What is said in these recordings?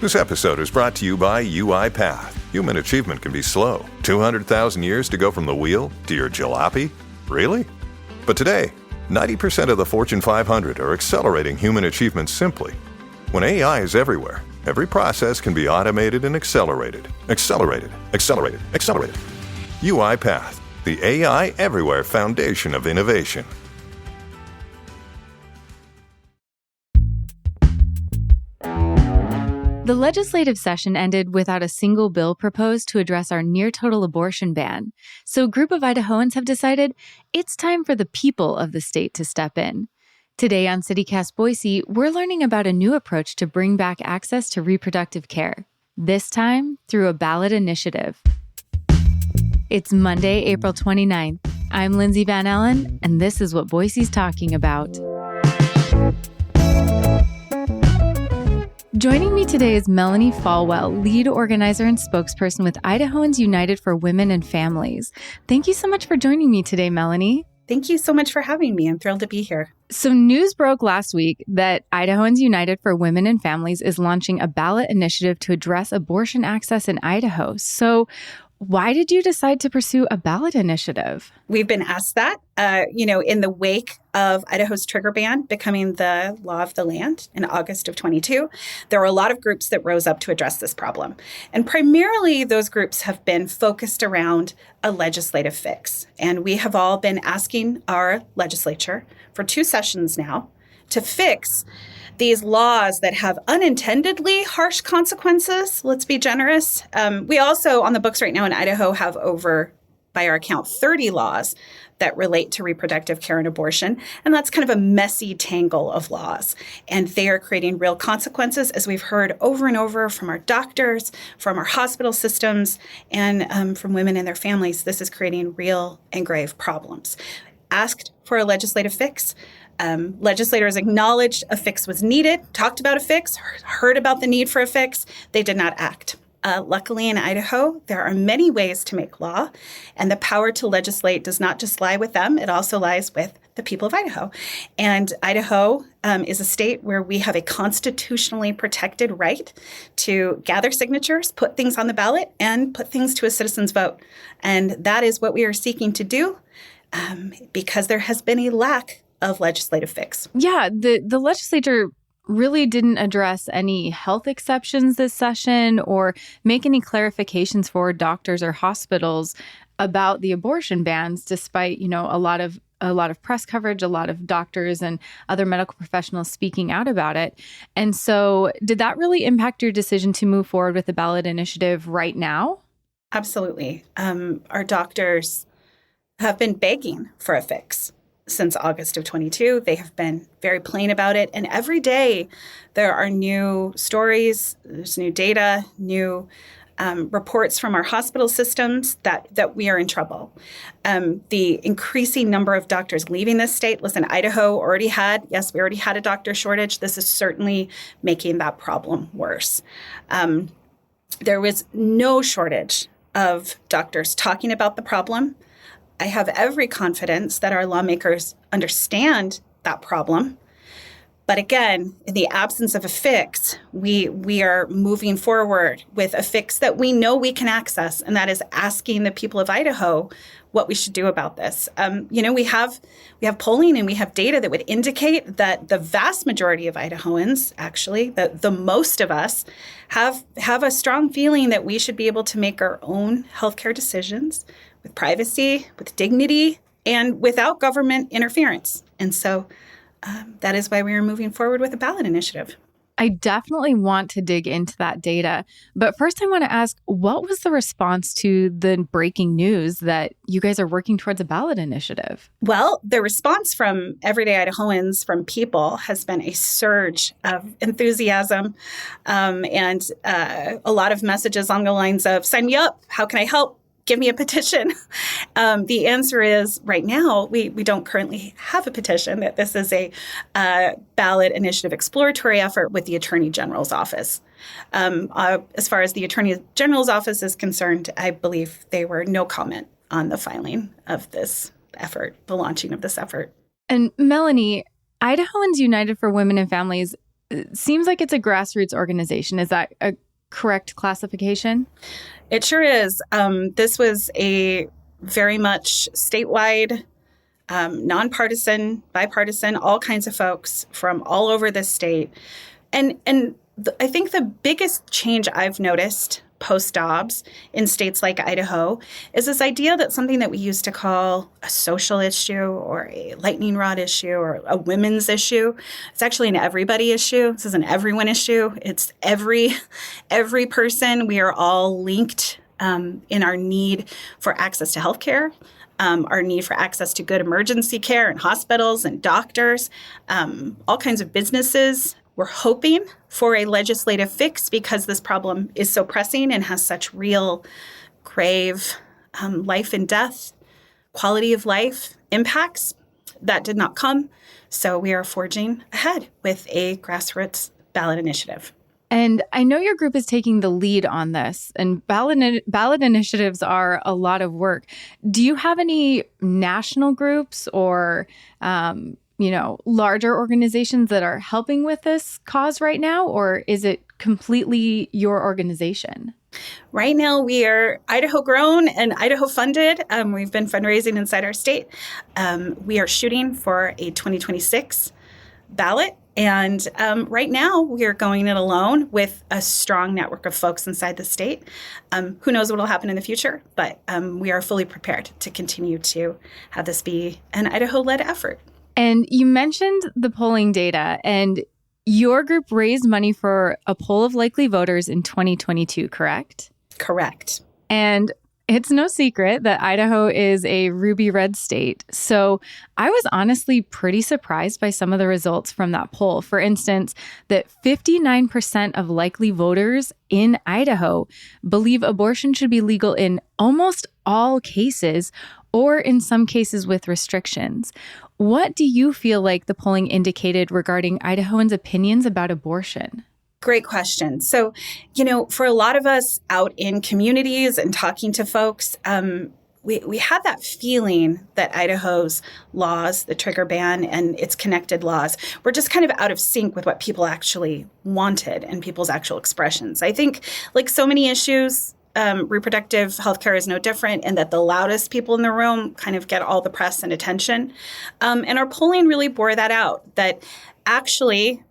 This episode is brought to you by UiPath. Human achievement can be slow. 200,000 years to go from the wheel to your jalopy? Really? But today, 90% of the Fortune 500 are accelerating human achievement simply. When AI is everywhere, every process can be automated and accelerated. Accelerated. UiPath, the AI everywhere foundation of innovation. The legislative session ended without a single bill proposed to address our near-total abortion ban. So a group of Idahoans have decided it's time for the people of the state to step in. Today on CityCast Boise, we're learning about a new approach to bring back access to reproductive care, this time through a ballot initiative. It's Monday, April 29th. I'm Lindsay Van Ellen, and this is what Boise's talking about. Joining me today is Melanie Falwell, lead organizer and spokesperson with Idahoans United for Women and Families. Thank you so much for joining me today, Melanie. Thank you so much for having me. I'm thrilled to be here. So news broke last week that Idahoans United for Women and Families is launching a ballot initiative to address abortion access in Idaho. So why did you decide to pursue a ballot initiative? We've been asked that, in the wake of Idaho's trigger ban becoming the law of the land in August of 22. There were a lot of groups that rose up to address this problem. And primarily, those groups have been focused around a legislative fix. And we have all been asking our legislature for 2 sessions now to fix these laws that have unintendedly harsh consequences. Let's be generous. We also, on the books right now in Idaho, have over, by our count, 30 laws that relate to reproductive care and abortion. And that's kind of a messy tangle of laws. And they are creating real consequences, as we've heard over and over from our doctors, from our hospital systems, and from women and their families. This is creating real and grave problems. Asked for a legislative fix. Legislators acknowledged a fix was needed, talked about a fix, heard about the need for a fix. They did not act. Luckily in Idaho, there are many ways to make law, and the power to legislate does not just lie with them. It also lies with the people of Idaho. And Idaho is a state where we have a constitutionally protected right to gather signatures, put things on the ballot, and put things to a citizen's vote. And that is what we are seeking to do because there has been a lack of legislative fix. Yeah, the legislature really didn't address any health exceptions this session or make any clarifications for doctors or hospitals about the abortion bans, despite, a lot of press coverage, a lot of doctors and other medical professionals speaking out about it. And so did that really impact your decision to move forward with the ballot initiative right now? Absolutely. Our doctors have been begging for a fix since August of 22. They have been very plain about it. And every day there are new stories, there's new data, new reports from our hospital systems that we are in trouble. The increasing number of doctors leaving this state. Listen, Idaho we already had a doctor shortage. This is certainly making that problem worse. There was no shortage of doctors talking about the problem. I have every confidence that our lawmakers understand that problem. But again, in the absence of a fix, we are moving forward with a fix that we know we can access, and that is asking the people of Idaho what we should do about this. We have polling and we have data that would indicate that the vast majority of Idahoans, actually, the most of us, have a strong feeling that we should be able to make our own healthcare decisions with privacy, with dignity, and without government interference. And so that is why we are moving forward with a ballot initiative. I definitely want to dig into that data. But first, I want to ask, what was the response to the breaking news that you guys are working towards a ballot initiative? Well, the response from everyday Idahoans, from people, has been a surge of enthusiasm and a lot of messages along the lines of, sign me up, how can I help? Give me a petition. The answer is right now, we don't currently have a petition, that this is a ballot initiative exploratory effort with the Attorney General's office. As far as the Attorney General's office is concerned, I believe they were no comment on the filing of this effort, the launching of this effort. And Melanie, Idahoans United for Women and Families It seems like it's a grassroots organization. Is that a correct classification? It sure is. This was a very much statewide, nonpartisan, bipartisan, all kinds of folks from all over the state. I think the biggest change I've noticed post-Dobbs in states like Idaho is this idea that something that we used to call a social issue or a lightning rod issue or a women's issue, it's actually an everybody issue. This is an everyone issue. It's every person. We are all linked in our need for access to healthcare, our need for access to good emergency care and hospitals and doctors, all kinds of businesses. We're hoping for a legislative fix because this problem is so pressing and has such real, grave life and death, quality of life impacts. That did not come. So we are forging ahead with a grassroots ballot initiative. And I know your group is taking the lead on this, and ballot initiatives are a lot of work. Do you have any national groups or larger organizations that are helping with this cause right now, or is it completely your organization? Right now, we are Idaho grown and Idaho funded. We've been fundraising inside our state. We are shooting for a 2026 ballot. And right now, we are going it alone with a strong network of folks inside the state. Who knows what will happen in the future, but we are fully prepared to continue to have this be an Idaho-led effort. And you mentioned the polling data, and your group raised money for a poll of likely voters in 2022, correct? Correct. And it's no secret that Idaho is a ruby red state. So I was honestly pretty surprised by some of the results from that poll. For instance, that 59% of likely voters in Idaho believe abortion should be legal in almost all cases, or in some cases with restrictions. What do you feel like the polling indicated regarding Idahoans' opinions about abortion? Great question. So, for a lot of us out in communities and talking to folks, we had that feeling that Idaho's laws, the trigger ban and its connected laws, were just kind of out of sync with what people actually wanted and people's actual expressions. I think, like so many issues, reproductive healthcare is no different, and that the loudest people in the room kind of get all the press and attention. And our polling really bore that out, that actually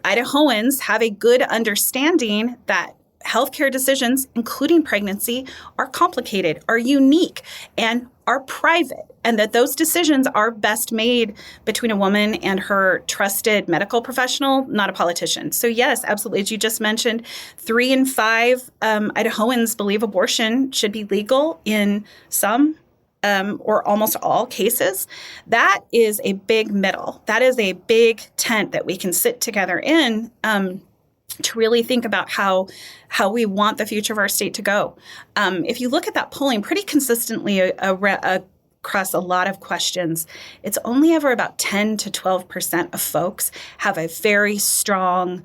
Idahoans have a good understanding that healthcare decisions, including pregnancy, are complicated, are unique, and are private, and that those decisions are best made between a woman and her trusted medical professional, not a politician. So yes, absolutely. As you just mentioned, 3 in 5 Idahoans believe abortion should be legal in some or almost all cases. That is a big middle. That is a big tent that we can sit together in to really think about how we want the future of our state to go. If you look at that polling pretty consistently across a lot of questions, it's only ever about 10 to 12% of folks have a very strong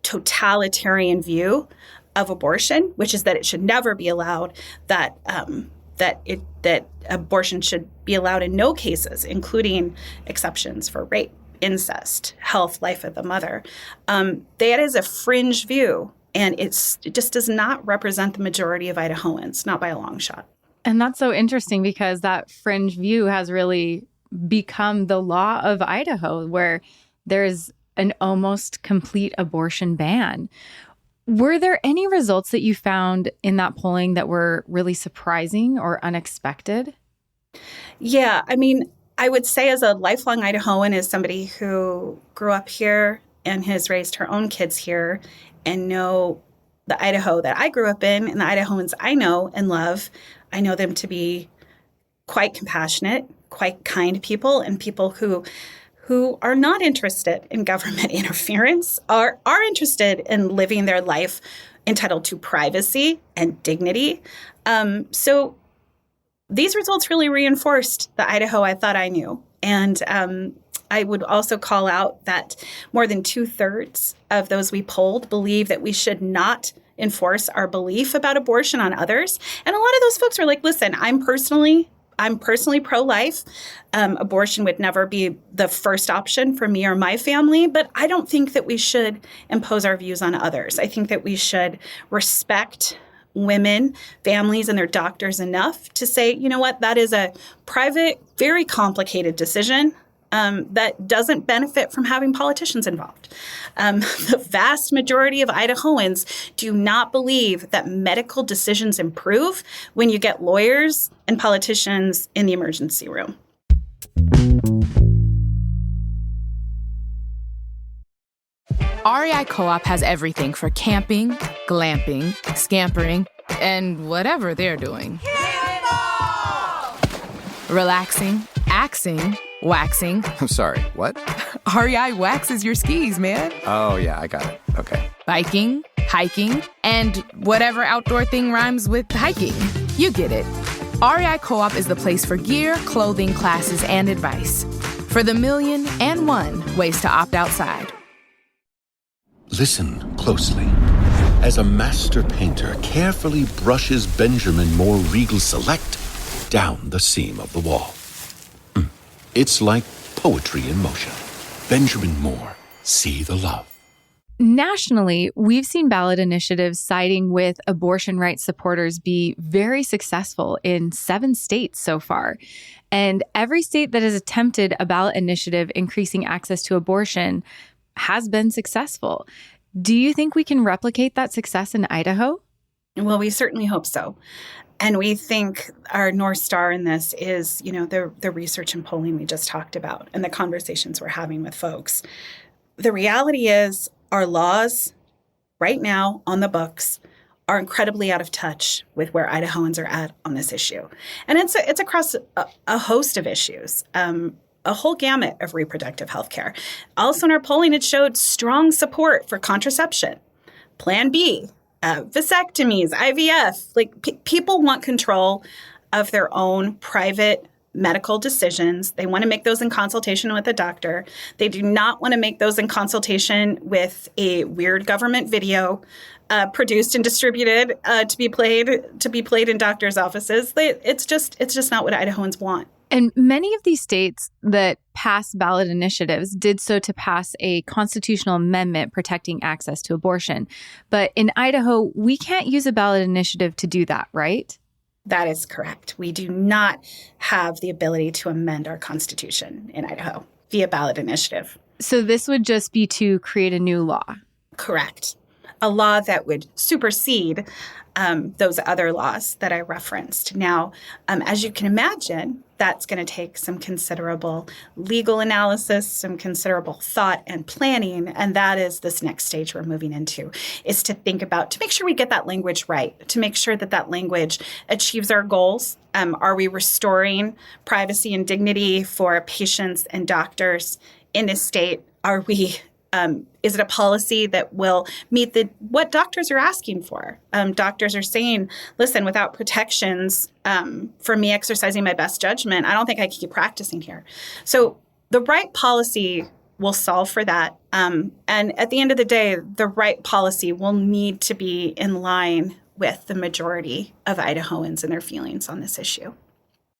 totalitarian view of abortion, which is that it should never be allowed, that abortion should be allowed in no cases, including exceptions for rape, incest, health, life of the mother. That is a fringe view, and it just does not represent the majority of Idahoans, not by a long shot. And that's so interesting because that fringe view has really become the law of Idaho, where there's an almost complete abortion ban. Were there any results that you found in that polling that were really surprising or unexpected? Yeah, I would say as a lifelong Idahoan, as somebody who grew up here and has raised her own kids here and know the Idaho that I grew up in and the Idahoans I know and love, I know them to be quite compassionate, quite kind people, and people who are not interested in government interference, are interested in living their life entitled to privacy and dignity. So these results really reinforced the Idaho I thought I knew. And I would also call out that more than 2/3 of those we polled believe that we should not enforce our belief about abortion on others. And a lot of those folks were like, listen, I'm personally I'm personally pro-life. Abortion would never be the first option for me or my family, but I don't think that we should impose our views on others. I think that we should respect women, families, and their doctors enough to say, you know what, that is a private, very complicated decision that doesn't benefit from having politicians involved. The vast majority of Idahoans do not believe that medical decisions improve when you get lawyers and politicians in the emergency room. REI Co-op has everything for camping, glamping, scampering, and whatever they're doing. Relaxing, axing, waxing. I'm sorry, what? REI waxes your skis, man. Oh, yeah, I got it. Okay. Biking, hiking, and whatever outdoor thing rhymes with hiking. You get it. REI Co-op is the place for gear, clothing, classes, and advice. For the 1,000,001 ways to opt outside. Listen closely. As a master painter carefully brushes Benjamin Moore Regal Select down the seam of the wall. It's like poetry in motion. Benjamin Moore, see the love. Nationally, we've seen ballot initiatives siding with abortion rights supporters be very successful in 7 states so far. And every state that has attempted a ballot initiative increasing access to abortion has been successful. Do you think we can replicate that success in Idaho? Well, we certainly hope so. And we think our North Star in this is, the research and polling we just talked about and the conversations we're having with folks. The reality is our laws right now on the books are incredibly out of touch with where Idahoans are at on this issue. And it's across a host of issues, a whole gamut of reproductive health care. Also in our polling, it showed strong support for contraception, Plan B, vasectomies, IVF. People want control of their own private medical decisions. They want to make those in consultation with a doctor. They do not want to make those in consultation with a weird government video produced and distributed to be played in doctors' offices. It's just not what Idahoans want. And many of these states that passed ballot initiatives did so to pass a constitutional amendment protecting access to abortion. But in Idaho, we can't use a ballot initiative to do that, right? That is correct. We do not have the ability to amend our Constitution in Idaho via ballot initiative. So this would just be to create a new law? Correct. A law that would supersede those other laws that I referenced. Now, as you can imagine, that's going to take some considerable legal analysis, some considerable thought and planning. And that is this next stage we're moving into, is to think about, to make sure we get that language right, to make sure that that language achieves our goals. Are we restoring privacy and dignity for patients and doctors in this state? Are we is it a policy that will meet what doctors are asking for? Doctors are saying, listen, without protections for me exercising my best judgment, I don't think I can keep practicing here. So the right policy will solve for that. And at the end of the day, the right policy will need to be in line with the majority of Idahoans and their feelings on this issue.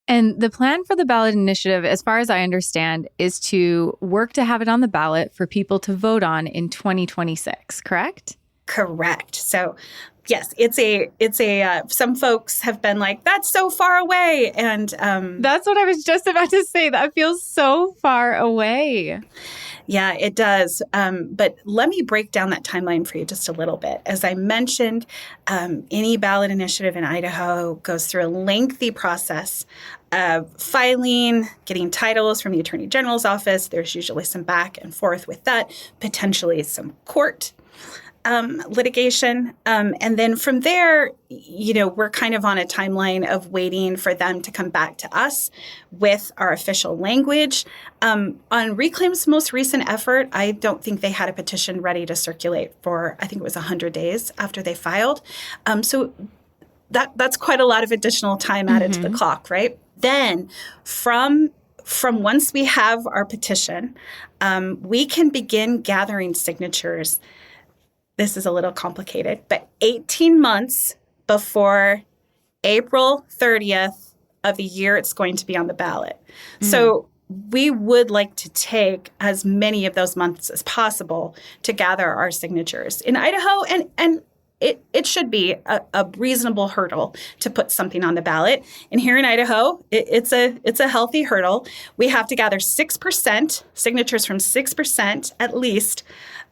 And the plan for the ballot initiative, as far as I understand, is to work to have it on the ballot for people to vote on in 2026, correct? Correct. So, yes, it's a some folks have been like, that's so far away. And that's what I was just about to say. That feels so far away. Yeah, it does. But let me break down that timeline for you just a little bit. As I mentioned, any ballot initiative in Idaho goes through a lengthy process of filing, getting titles from the Attorney General's office. There's usually some back and forth with that, potentially some court litigation. And then from there, we're kind of on a timeline of waiting for them to come back to us with our official language. On Reclaim's most recent effort, I don't think they had a petition ready to circulate for, I think it was 100 days after they filed. So that's quite a lot of additional time added to the clock, right? Then from once we have our petition, we can begin gathering signatures. This is a little complicated, but 18 months before April 30th of the year it's going to be on the ballot. So we would like to take as many of those months as possible to gather our signatures in Idaho, and it should be a reasonable hurdle to put something on the ballot. And here in Idaho, it's a healthy hurdle. We have to gather 6% signatures from 6% at least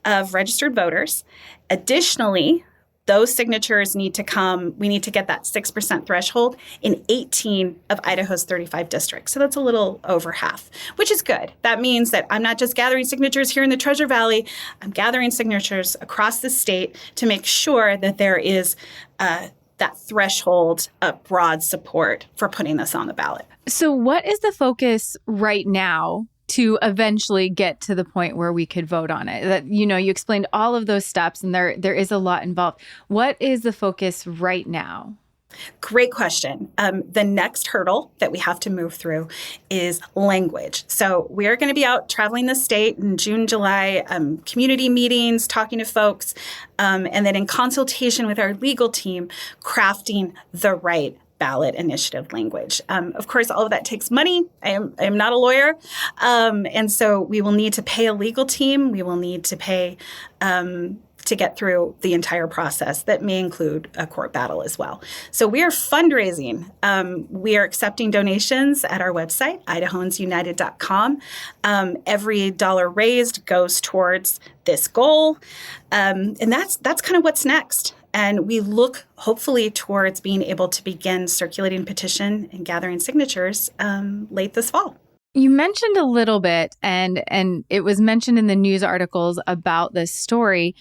of registered voters. Additionally, those signatures need to come, we need to get that 6% threshold in 18 of Idaho's 35 districts. So that's a little over half, which is good. That means that I'm not just gathering signatures here in the Treasure Valley, I'm gathering signatures across the state to make sure that there is that threshold of broad support for putting this on the ballot. So what is the focus right now to eventually get to the point where we could vote on it? That, you explained all of those steps and there is a lot involved. What is the focus right now? Great question. The next hurdle that we have to move through is language. So we are going to be out traveling the state in June, July, community meetings, talking to folks, and then in consultation with our legal team, crafting the right ballot initiative language. Of course, all of that takes money. I am not a lawyer. And so we will need to pay a legal team. We will need to pay to get through the entire process. That may include a court battle as well. So we are fundraising. We are accepting donations at our website, idahoansunited.com. Every dollar raised goes towards this goal. And that's kind of what's next. And we look hopefully towards being able to begin circulating petition and gathering signatures late this fall. You mentioned a little bit, and it was mentioned in the news articles about this story,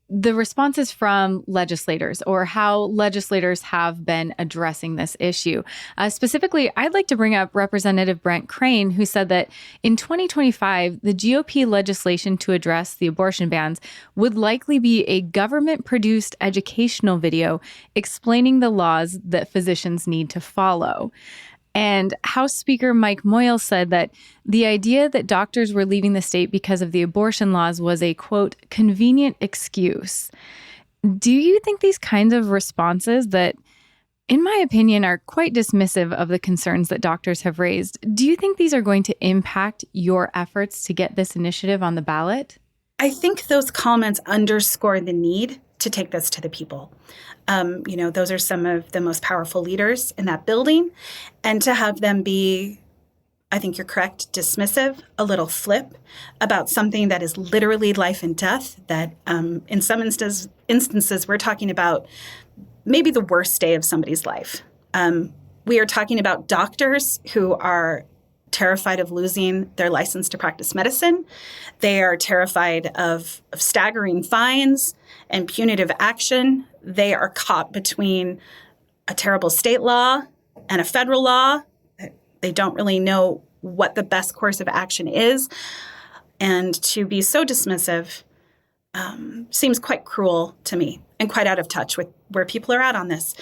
the responses from legislators or how legislators have been addressing this issue. Specifically, I'd like to bring up Representative Brent Crane, who said that in 2025, the GOP legislation to address the abortion bans would likely be a government-produced educational video explaining the laws that physicians need to follow. And House Speaker Mike Moyle said that the idea that doctors were leaving the state because of the abortion laws was a, quote, convenient excuse. Do you think these kinds of responses that, in my opinion, are quite dismissive of the concerns that doctors have raised, do you think these are going to impact your efforts to get this initiative on the ballot? I think those comments underscore the need to take this to the people. Those are some of the most powerful leaders in that building. And to have them be, I think you're correct, dismissive, a little flip about something that is literally life and death, that in some instances, we're talking about maybe the worst day of somebody's life. We are talking about doctors who are terrified of losing their license to practice medicine. They are terrified of staggering fines and punitive action. They are caught between a terrible state law and a federal law. They don't really know what the best course of action is. And to be so dismissive seems quite cruel to me and quite out of touch with where people are at on this.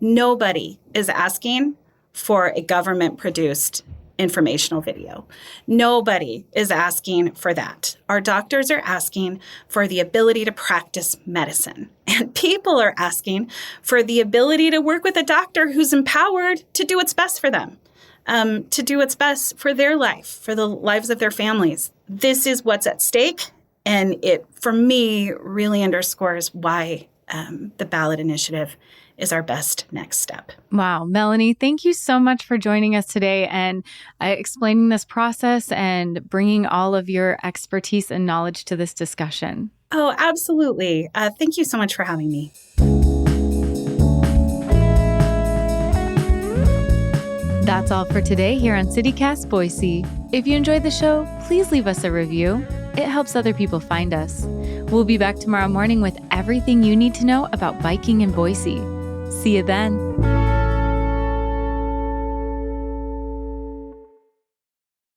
Nobody is asking for a government-produced informational video. Nobody is asking for that. Our doctors are asking for the ability to practice medicine. And people are asking for the ability to work with a doctor who's empowered to do what's best for them, to do what's best for their life, for the lives of their families. This is what's at stake. And it, for me, really underscores why the ballot initiative is our best next step. Wow. Melanie, thank you so much for joining us today and explaining this process and bringing all of your expertise and knowledge to this discussion. Oh, absolutely. Thank you so much for having me. That's all for today here on CityCast Boise. If you enjoyed the show, please leave us a review. It helps other people find us. We'll be back tomorrow morning with everything you need to know about biking in Boise. See you then.